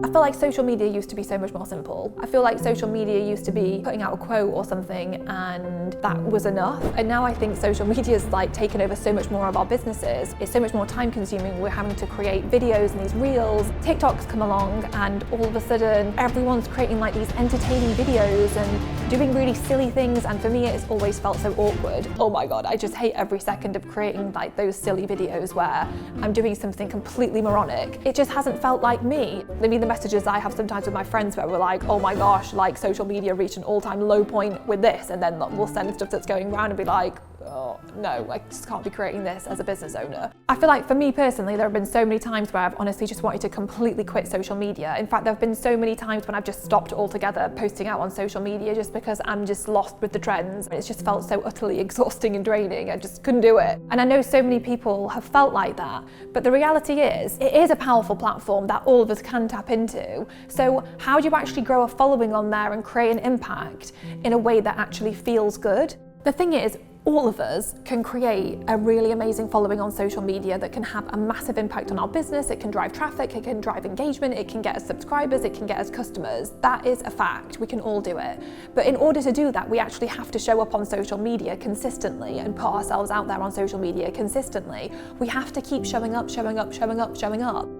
I feel like social media used to be so much more simple. I feel like social media used to be putting out a quote or something and that was enough. And now I think social media is like taken over so much more of our businesses. It's so much more time consuming. We're having to create videos and these reels. TikTok's come along and all of a sudden everyone's creating like these entertaining videos and doing really silly things. And for me, it's always felt so awkward. Oh my God, I just hate every second of creating like those silly videos where I'm doing something completely moronic. It just hasn't felt like me. I mean, the messages I have sometimes with my friends where we're like, oh my gosh, like social media reached an all-time low point with this, and then we'll send stuff that's going around and be like, oh no, I just can't be creating this as a business owner. I feel like for me personally, there have been so many times where I've honestly just wanted to completely quit social media. In fact, there have been so many times when I've just stopped altogether posting out on social media just because I'm just lost with the trends. It's just felt so utterly exhausting and draining. I just couldn't do it. And I know so many people have felt like that, but the reality is, it is a powerful platform that all of us can tap into. So how do you actually grow a following on there and create an impact in a way that actually feels good? The thing is, all of us can create a really amazing following on social media that can have a massive impact on our business. It can drive traffic, it can drive engagement, it can get us subscribers, it can get us customers. That is a fact, we can all do it. But in order to do that, we actually have to show up on social media consistently and put ourselves out there on social media consistently. We have to keep showing up.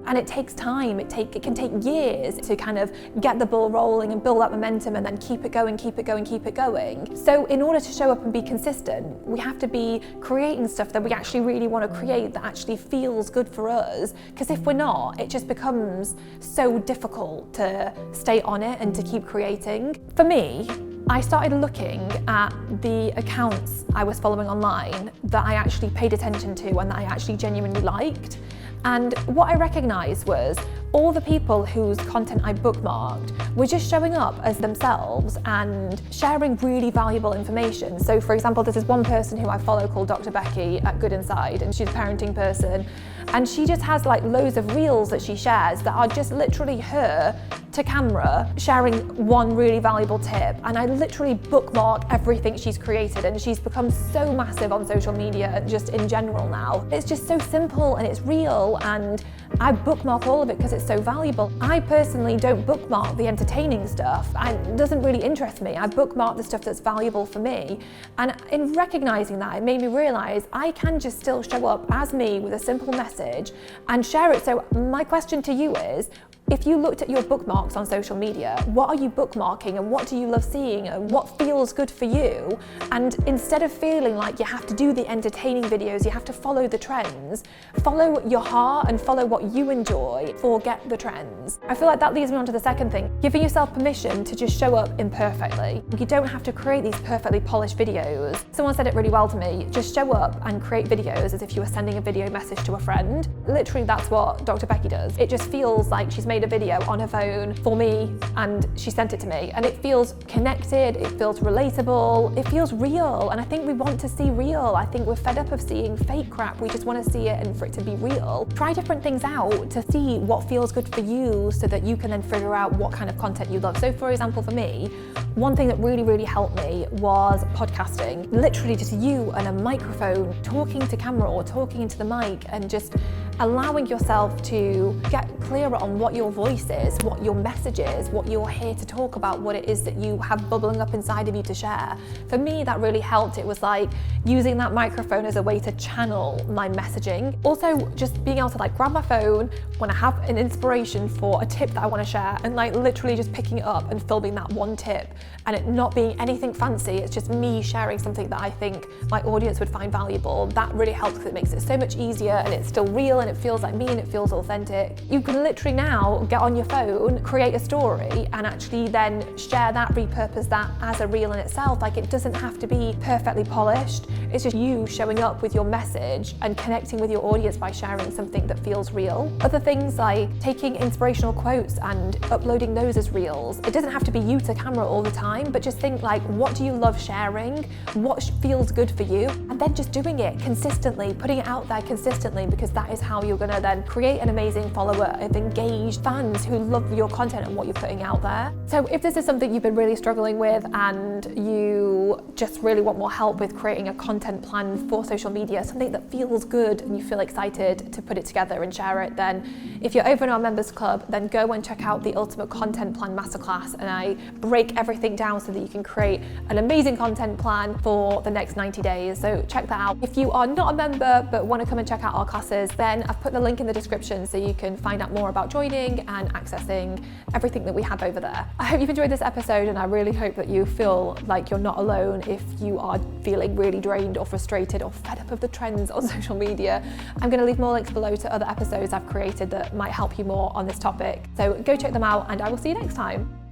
And it takes time, it can take years to kind of get the ball rolling and build that momentum and then keep it going. So in order to show up and be consistent, we have to be creating stuff that we actually really want to create that actually feels good for us. Because if we're not, it just becomes so difficult to stay on it and to keep creating. For me, I started looking at the accounts I was following online that I actually paid attention to and that I actually genuinely liked. And what I recognised was all the people whose content I bookmarked were just showing up as themselves and sharing really valuable information. So for example, this is one person who I follow called Dr. Becky at Good Inside, and she's a parenting person. And she just has like loads of reels that she shares that are just literally her to camera sharing one really valuable tip. And I literally bookmark everything she's created, and she's become so massive on social media and just in general now. It's just so simple and it's real, and I bookmark all of it because it's so valuable. I personally don't bookmark the entertaining stuff. It doesn't really interest me. I bookmark the stuff that's valuable for me. And in recognizing that, it made me realize I can just still show up as me with a simple message and share it. So my question to you is, if you looked at your bookmarks on social media, what are you bookmarking and what do you love seeing and what feels good for you? And instead of feeling like you have to do the entertaining videos, you have to follow the trends, follow your heart and follow what you enjoy, forget the trends. I feel like that leads me on to the second thing, giving yourself permission to just show up imperfectly. You don't have to create these perfectly polished videos. Someone said it really well to me, just show up and create videos as if you were sending a video message to a friend. Literally, that's what Dr. Becky does. It just feels like she's made a video on her phone for me and she sent it to me, and it feels connected, it feels relatable, it feels real. And I think we want to see real. I think we're fed up of seeing fake crap. We just want to see it and for it to be real. Try different things out to see what feels good for you so that you can then figure out what kind of content you love. So for example, for me, one thing that really helped me was podcasting. Literally just you and a microphone talking to camera or talking into the mic and just allowing yourself to get clearer on what your voice is, what your message is, what you're here to talk about, what it is that you have bubbling up inside of you to share. For me, that really helped. It was like using that microphone as a way to channel my messaging. Also, just being able to like grab my phone when I have an inspiration for a tip that I want to share and like literally just picking it up and filming that one tip, and it not being anything fancy. It's just me sharing something that I think my audience would find valuable. That really helps because it makes it so much easier and it's still real and it feels like me and it feels authentic. You can literally now get on your phone, create a story, and actually then share that, repurpose that as a reel in itself. Like, it doesn't have to be perfectly polished. It's just you showing up with your message and connecting with your audience by sharing something that feels real. Other things like taking inspirational quotes and uploading those as reels. It doesn't have to be you to camera all the time, but just think like, what do you love sharing? What feels good for you? And then just doing it consistently, putting it out there consistently, because that is how how you're gonna then create an amazing follower of engaged fans who love your content and what you're putting out there. So if this is something you've been really struggling with and you just really want more help with creating a content plan for social media, something that feels good and you feel excited to put it together and share it, then if you're over in our members club, then go and check out the Ultimate Content Plan Masterclass, and I break everything down so that you can create an amazing content plan for the next 90 days. So check that out. If you are not a member but want to come and check out our classes, then I've put the link in the description so you can find out more about joining and accessing everything that we have over there. I hope you've enjoyed this episode, and I really hope that you feel like you're not alone if you are feeling really drained or frustrated or fed up of the trends on social media. I'm going to leave more links below to other episodes I've created that might help you more on this topic. So go check them out, and I will see you next time.